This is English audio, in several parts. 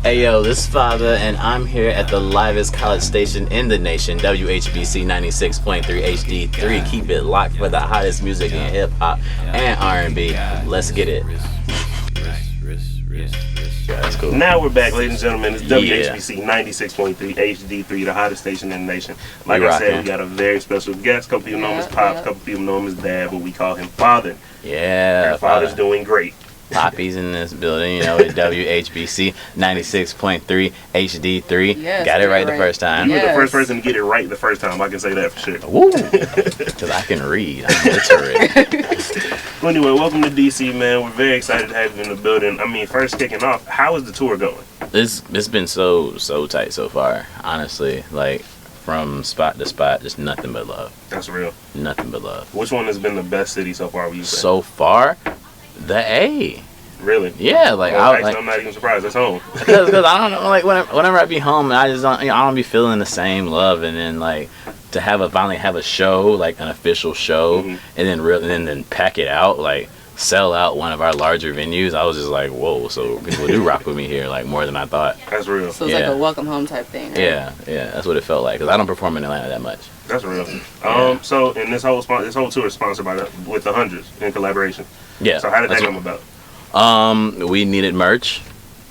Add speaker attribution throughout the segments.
Speaker 1: Hey yo, this is Father, and I'm here at the livest college station in the nation, WHBC 96.3 HD3. Keep it locked for the hottest music in hip hop and R&B. Let's get it. Yeah, that's cool.
Speaker 2: Now we're back, ladies and gentlemen. It's WHBC 96.3 HD3, the hottest station in the nation. Like I said, we got a very special guest. A couple people know him as Pops, a couple people know him as Dad, but we call him Father.
Speaker 1: Yeah,
Speaker 2: and Father's doing great.
Speaker 1: Poppy's in this building, you know, at WHBC 96.3 HD3.
Speaker 3: Yes,
Speaker 1: got it right the first time.
Speaker 2: You were the first person to get it right the first time. I can say that for sure.
Speaker 1: Woo! Because I can read. I'm literate.
Speaker 2: Well, anyway, welcome to DC, man. We're very excited to have you in the building. I mean, first kicking off, how is the tour going?
Speaker 1: It's been so tight so far, honestly. Like, from spot to spot, just nothing but love.
Speaker 2: That's real.
Speaker 1: Nothing but love.
Speaker 2: Which one has been the best city so far? Would you say?
Speaker 1: So far, the A.
Speaker 2: Really?
Speaker 1: Yeah, like,
Speaker 2: I'm not even surprised. That's home.
Speaker 1: Because I don't know, like whenever I be home, I just don't, I don't be feeling the same love, and then like to finally have a show, like an official show, and then pack it out, like sell out one of our larger venues. I was just like, whoa, so people do rock with me here, like more than I thought.
Speaker 2: That's real.
Speaker 3: So it's like a welcome home type thing, right?
Speaker 1: Yeah, that's what it felt like, because I don't perform in Atlanta that much.
Speaker 2: That's real. So, and this whole tour is sponsored with the Hundreds in collaboration.
Speaker 1: Yeah.
Speaker 2: So how did that come about?
Speaker 1: We needed merch.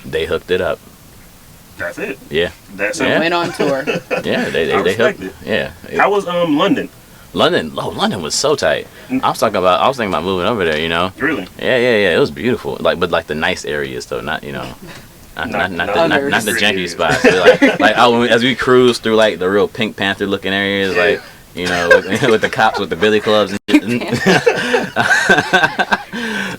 Speaker 1: They hooked it up.
Speaker 2: That's it.
Speaker 1: Yeah.
Speaker 2: That's it.
Speaker 3: Yeah. Went on tour.
Speaker 1: Yeah, they hooked it. Yeah.
Speaker 2: How was London?
Speaker 1: London was so tight. I was thinking about moving over there, you know.
Speaker 2: Really?
Speaker 1: Yeah. It was beautiful. Like, but like the nice areas though, not, you know, not the janky spots. But as we cruised through like the real Pink Panther looking areas, like, you know, with the cops with the billy clubs and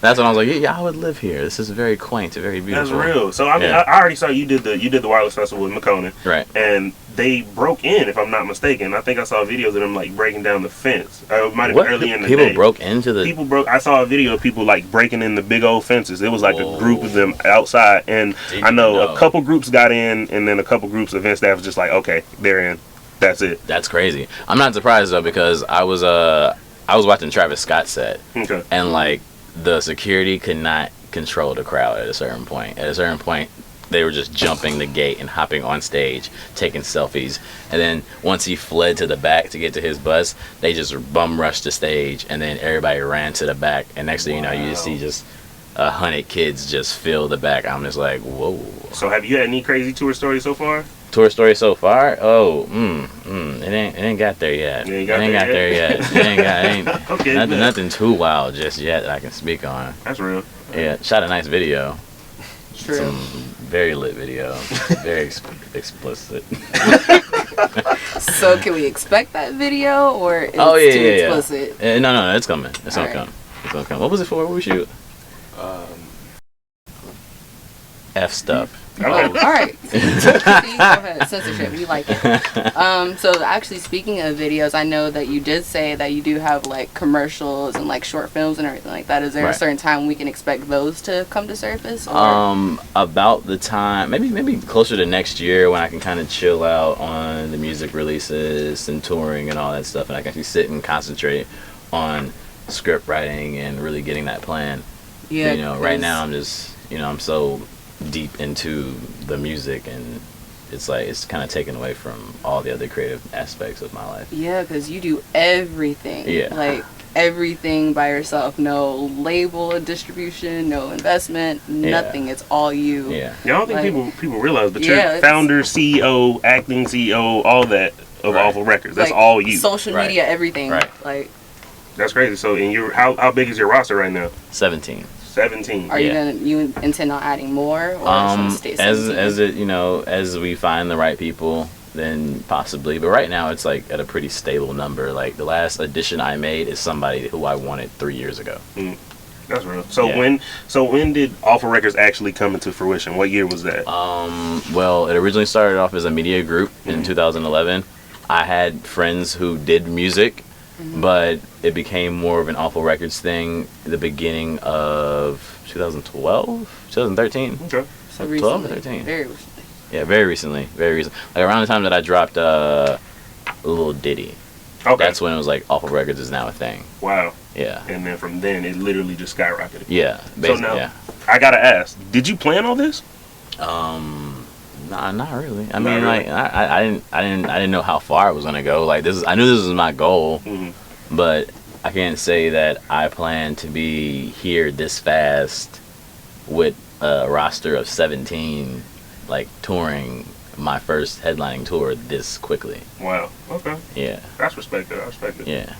Speaker 1: that's when I was like, yeah, I would live here. This is very quaint, very beautiful.
Speaker 2: That's real. So I mean, I already saw you did the wireless festival with McConan,
Speaker 1: right?
Speaker 2: And they broke in, if I'm not mistaken. I think I saw videos of them like breaking down the fence. It might have been early in the day.
Speaker 1: People broke into the.
Speaker 2: I saw a video of people like breaking in the big old fences. It was like a group of them outside, and I know a couple groups got in, and then a couple groups of event staff was just like, okay, they're in. That's it.
Speaker 1: That's crazy. I'm not surprised though, because I was watching Travis Scott's set, and like the security could not control the crowd at a certain point. At a certain point, they were just jumping the gate and hopping on stage, taking selfies. And then once he fled to the back to get to his bus, they just bum rushed the stage, and then everybody ran to the back. And next thing you know, you just see 100 kids just fill the back. I'm just like, whoa.
Speaker 2: So have you had any crazy tour stories so far?
Speaker 1: Tour story so far? Oh, it ain't got there yet. It ain't got there yet. Okay, nothing too wild just yet that I can speak on.
Speaker 2: That's real.
Speaker 1: Yeah, shot a nice video.
Speaker 3: True.
Speaker 1: Some very lit video. Very explicit.
Speaker 3: So can we expect that video, or is
Speaker 1: it
Speaker 3: too explicit?
Speaker 1: Yeah. No, it's coming. It's gonna come. It's gonna come. What was it for? What we shoot? F stuff.
Speaker 3: Oh, all right. Go ahead. Censorship. You like it. So actually, speaking of videos, I know that you did say that you do have like commercials and like short films and everything like that. Is there a certain time we can expect those to come to surface? Or?
Speaker 1: About the time, maybe closer to next year, when I can kind of chill out on the music releases and touring and all that stuff, and I can actually sit and concentrate on script writing and really getting that plan. Yeah. You know, right now I'm just, I'm so deep into the music, and it's like it's kind of taken away from all the other creative aspects of my life.
Speaker 3: Yeah, because you do everything.
Speaker 1: Yeah.
Speaker 3: Like everything by yourself. No label distribution, no investment, nothing. It's all you.
Speaker 2: Yeah. I don't think people realize, but you're founder, CEO, acting CEO, all that of Awful Records. That's
Speaker 3: like,
Speaker 2: all you.
Speaker 3: Social media, everything.
Speaker 1: Right.
Speaker 3: Like.
Speaker 2: That's crazy. So, how big is your roster right now?
Speaker 1: 17.
Speaker 2: 17.
Speaker 3: Are you intend on adding more, or stay 17?
Speaker 1: As we find the right people, then possibly. But right now, it's like at a pretty stable number. Like the last addition I made is somebody who I wanted 3 years ago.
Speaker 2: That's real. So when did Awful Records actually come into fruition? What year was that?
Speaker 1: Well, it originally started off as a media group in 2011. I had friends who did music. But it became more of an Awful Records thing at the beginning of 2012, 2013.
Speaker 2: Okay.
Speaker 3: So
Speaker 1: 12 or 13.
Speaker 3: Very recently.
Speaker 1: Yeah, very recently. Like around the time that I dropped a little ditty.
Speaker 2: Okay.
Speaker 1: That's when it was like Awful Records is now a thing.
Speaker 2: Wow.
Speaker 1: Yeah.
Speaker 2: And then from then it literally just skyrocketed.
Speaker 1: Yeah.
Speaker 2: So now, I gotta ask, did you plan all this?
Speaker 1: Nah, not really. I mean, like I didn't know how far I was gonna go. Like I knew this was my goal, but I can't say that I plan to be here this fast with a roster of 17, like touring my first headlining tour this quickly.
Speaker 2: Wow. Okay.
Speaker 1: Yeah.
Speaker 2: That's respected. I respect it.
Speaker 1: Yeah.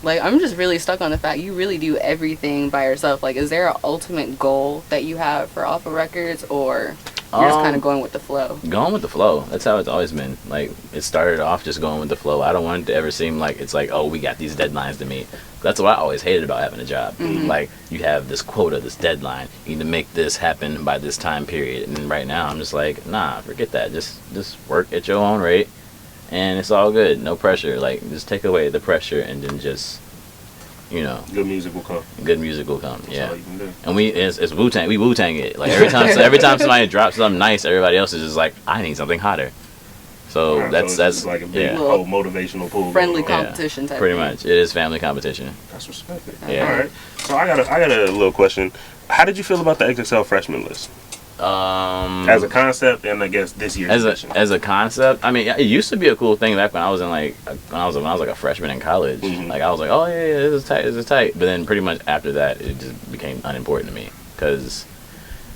Speaker 3: Like, I'm just really stuck on the fact you really do everything by yourself. Like, is there an ultimate goal that you have for Alpha Records, or you're just kind of going with the flow?
Speaker 1: Going with the flow. That's how it's always been. Like, it started off just going with the flow. I don't want it to ever seem like it's like, oh, we got these deadlines to meet. That's what I always hated about having a job. Like, you have this quota, this deadline. You need to make this happen by this time period. And right now, I'm just like, nah, forget that. Just work at your own rate. And it's all good. No pressure. Like, just take away the pressure and then just, you know.
Speaker 2: Good music will come.
Speaker 1: Good music will come, yeah.
Speaker 2: That's all you can do.
Speaker 1: And it's Wu-Tang. We Wu-Tang it. Like, every time somebody drops something nice, everybody else is just like, I need something hotter. So
Speaker 2: right,
Speaker 1: that's
Speaker 2: like a big whole motivational pool.
Speaker 3: Friendly competition type
Speaker 1: pretty
Speaker 3: thing.
Speaker 1: much. It is family competition.
Speaker 2: That's respected.
Speaker 1: Yeah.
Speaker 2: All right. So I got a little question. How did you feel about the XXL freshman list? As a concept, and I guess this year's edition.
Speaker 1: As a concept, I mean, it used to be a cool thing back when I was in like when I was like a freshman in college. Like I was like, oh yeah, this is tight. But then pretty much after that, it just became unimportant to me because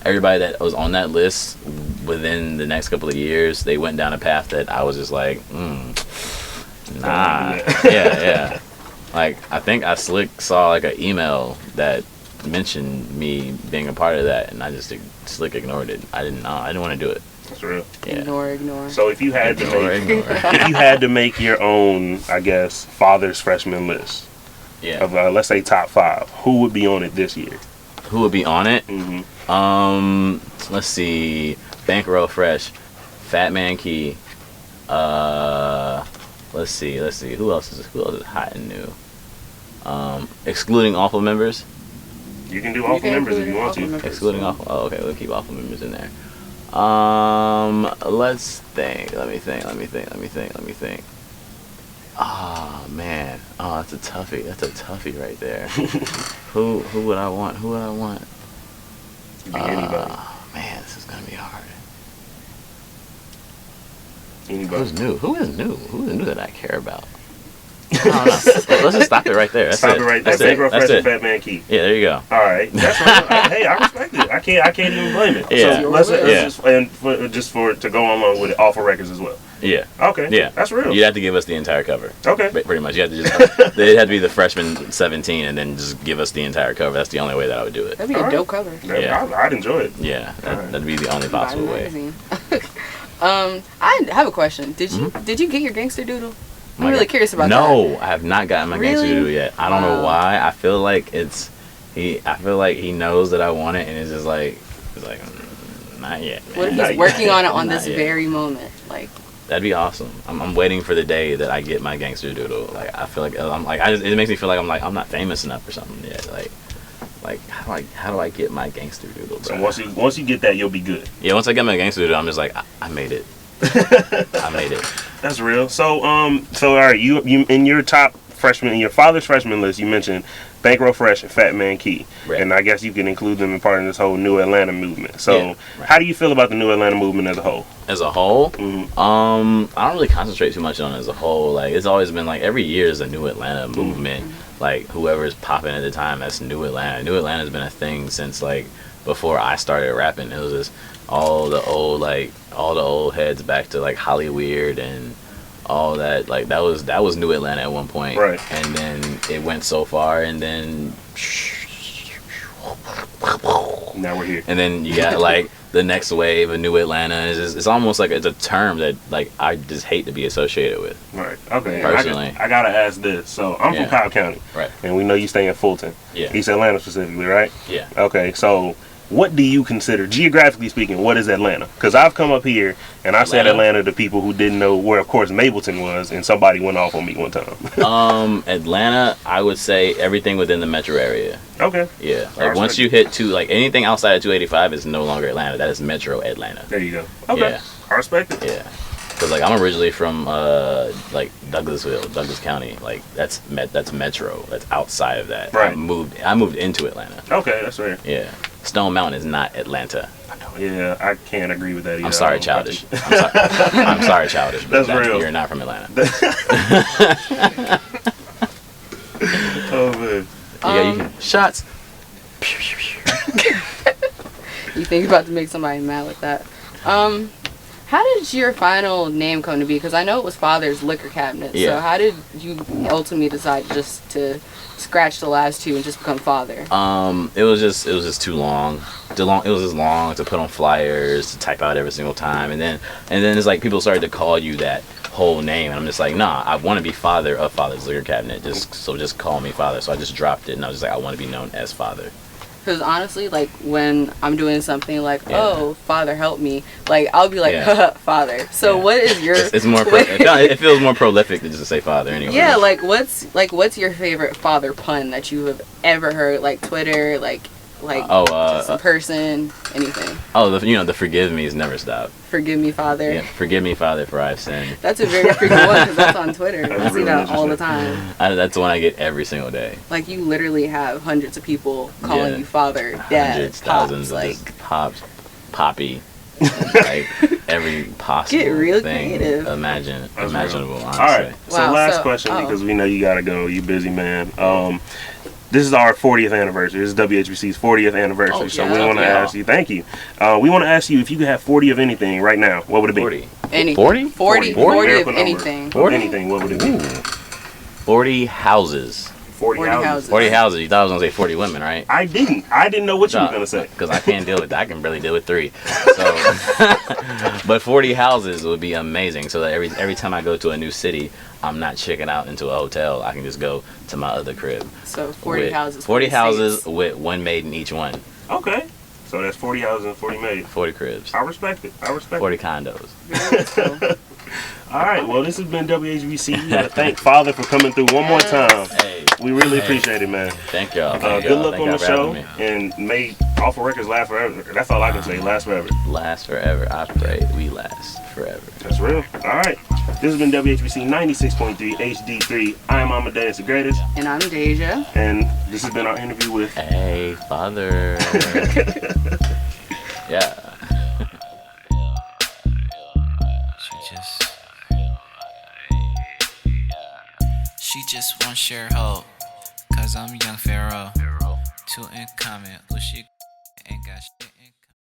Speaker 1: everybody that was on that list within the next couple of years, they went down a path that I was just like, nah, yeah. Like I think I saw like an email that mentioned me being a part of that, and I just slick ignored it. I didn't want to do it.
Speaker 2: That's real.
Speaker 1: Yeah.
Speaker 3: Ignore.
Speaker 2: So if you had to if you had to make your own, I guess, father's freshman list of let's say top 5, who would be on it this year?
Speaker 1: Who would be on it? Let's see, Bankroll Fresh, Fat Man Key. Let's see. Who else is hot and new? Excluding Awful members.
Speaker 2: You can do Awful members if you want to.
Speaker 1: Excluding Awful. Oh, okay. We'll keep Awful members in there. Let's think. Let me think. Oh man. Oh, that's a toughie right there. Who would I want?
Speaker 2: Be anybody.
Speaker 1: Man, this is gonna be hard.
Speaker 2: Anybody.
Speaker 1: Who is new that I care about? I don't know. Let's just stop it right there.
Speaker 2: Stop it right there. Bankroll Fresh and Fat Man Key.
Speaker 1: Yeah, there you go.
Speaker 2: All right, that's right. Hey, I respect it. I can't even blame it.
Speaker 1: Yeah.
Speaker 2: So let's just to go along with it, Awful Records as well.
Speaker 1: Yeah.
Speaker 2: Okay.
Speaker 1: Yeah.
Speaker 2: That's real.
Speaker 1: You have to give us the entire cover.
Speaker 2: Okay.
Speaker 1: Pretty much. You have to just. It had to be the freshman 17, and then just give us the entire cover. That's the only way that I would do it.
Speaker 3: That'd be a dope cover.
Speaker 2: Yeah. I'd enjoy it.
Speaker 1: Yeah. That'd be the only possible way.
Speaker 3: I have a question. Did you get your gangster doodle? I'm really curious about that.
Speaker 1: No, I have not gotten my gangster doodle yet. I don't know why. I feel like he knows that I want it, and it's just like not yet. Man.
Speaker 3: What if he's working on it on this very moment? Like
Speaker 1: that'd be awesome. I'm waiting for the day that I get my gangster doodle. Like I feel like it makes me feel like I'm not famous enough or something yet. Like how do I get my gangster doodle, bro?
Speaker 2: So once you get that, you'll be good.
Speaker 1: Yeah, once I get my gangster doodle, I'm just like I made it. I made it.
Speaker 2: That's real. So all right, you in your top freshman, in your father's freshman list, you mentioned Bankroll Fresh and Fat Man Key,
Speaker 1: right.
Speaker 2: And I guess you can include them in part of this whole New Atlanta movement. So how do you feel about the New Atlanta movement as a whole?
Speaker 1: As a whole, I don't really concentrate too much on it as a whole. Like it's always been like every year is a New Atlanta movement. Like whoever's popping at the time, that's New Atlanta. New Atlanta's been a thing since like before I started rapping. It was just all the old heads back to like Hollyweird and all that. Like that was New Atlanta at one point,
Speaker 2: right?
Speaker 1: And then it went so far, and then
Speaker 2: now we're here.
Speaker 1: And then you got like the next wave of New Atlanta. It's almost like it's a term that like I just hate to be associated with.
Speaker 2: Right. Okay.
Speaker 1: Personally,
Speaker 2: I gotta ask this. So I'm from Cobb County,
Speaker 1: right? And
Speaker 2: we know you stay in Fulton, East Atlanta specifically, right?
Speaker 1: Yeah.
Speaker 2: Okay. So what do you consider, geographically speaking, what is Atlanta? Because I've come up here and I said Atlanta to people who didn't know where, of course, Mableton was, and somebody went off on me one time.
Speaker 1: Atlanta, I would say everything within the metro area.
Speaker 2: Okay.
Speaker 1: Yeah. Like once you hit anything outside of 285 is no longer Atlanta. That is Metro Atlanta.
Speaker 2: There you go. Okay. Yeah. I respect it.
Speaker 1: Yeah. Because like I'm originally from like Douglas County. Like that's Metro. That's outside of that.
Speaker 2: Right.
Speaker 1: I moved into Atlanta.
Speaker 2: Okay, that's fair.
Speaker 1: Yeah. Stone Mountain is not Atlanta.
Speaker 2: Yeah, I can't agree with that either.
Speaker 1: I'm sorry, Childish. I'm sorry, Childish. But
Speaker 2: That's real.
Speaker 1: You're not from Atlanta.
Speaker 2: Oh man.
Speaker 1: You shots.
Speaker 3: You think you're about to make somebody mad with that. How did your final name come to be? Because I know it was Father's Liquor Cabinet.
Speaker 1: Yeah.
Speaker 3: So how did you ultimately decide just to scratch the last two and just become Father?
Speaker 1: It was just too long. It was just long to put on flyers, to type out every single time, and then it's like people started to call you that whole name, and I'm just like, nah, I want to be Father of Father's Liquor Cabinet. Just call me Father. So I just dropped it, and I was just like, I want to be known as Father.
Speaker 3: Because honestly, like, when I'm doing something like, oh, Father, help me, like, I'll be like, Father. So what is your...
Speaker 1: It's more... it feels more prolific than just to say Father anyway.
Speaker 3: Yeah, what's your favorite Father pun that you have ever heard? Like, Twitter, just in person, anything.
Speaker 1: Oh, the forgive me's never stop.
Speaker 3: Forgive me, Father.
Speaker 1: Yeah, forgive me, Father, for I've sinned.
Speaker 3: That's a very frequent one because that's on Twitter. I see that all the time.
Speaker 1: That's the one I get every single day.
Speaker 3: Like, you literally have hundreds of people calling you Father, Dad,
Speaker 1: hundreds,
Speaker 3: Pops,
Speaker 1: thousands,
Speaker 3: like
Speaker 1: Pops, Poppy, like every possible
Speaker 3: get real
Speaker 1: thing
Speaker 3: creative.
Speaker 1: imaginable. Honestly.
Speaker 2: All right. So
Speaker 3: Wow,
Speaker 2: last question, because we know you gotta go. You busy man. This is our 40th anniversary. This is WHBC's 40th anniversary. So we want to ask you, thank you. We want to ask you if you could have 40 of anything right now, what would it be?
Speaker 1: 40.
Speaker 3: Anything.
Speaker 1: 40?
Speaker 3: 40 of anything.
Speaker 2: 40? Anything, what would it be?
Speaker 1: 40 houses.
Speaker 2: 40 houses.
Speaker 1: 40 houses. You thought I was going to say 40 women, right?
Speaker 2: I didn't know what you were going to say.
Speaker 1: Because I can't deal with that. I can barely deal with 3. So, but 40 houses would be amazing. So that every time I go to a new city, I'm not checking out into a hotel. I can just go to my other crib.
Speaker 3: So 40 houses.
Speaker 1: 40 houses with one maid in each one.
Speaker 2: Okay. So that's 40 houses and 40 maids.
Speaker 1: 40 cribs.
Speaker 2: I respect it.
Speaker 1: 40 condos.
Speaker 2: All right. Well, this has been WHBC. We want to thank Father for coming through one more time.
Speaker 1: Hey,
Speaker 2: we really appreciate it, man.
Speaker 1: Thank y'all.
Speaker 2: Good luck on the show. And may Awful Records last forever. That's all I can say. Last forever.
Speaker 1: Last forever. I pray we last forever.
Speaker 2: That's real. All right. This has been WHBC 96.3 HD3. I'm Amadeus the Greatest.
Speaker 3: And I'm Deja.
Speaker 2: And this has been our interview with...
Speaker 1: Hey, Father. Yeah.
Speaker 4: She just wants share hope, cause I'm young Pharaoh. Two in common, but she ain't got shit in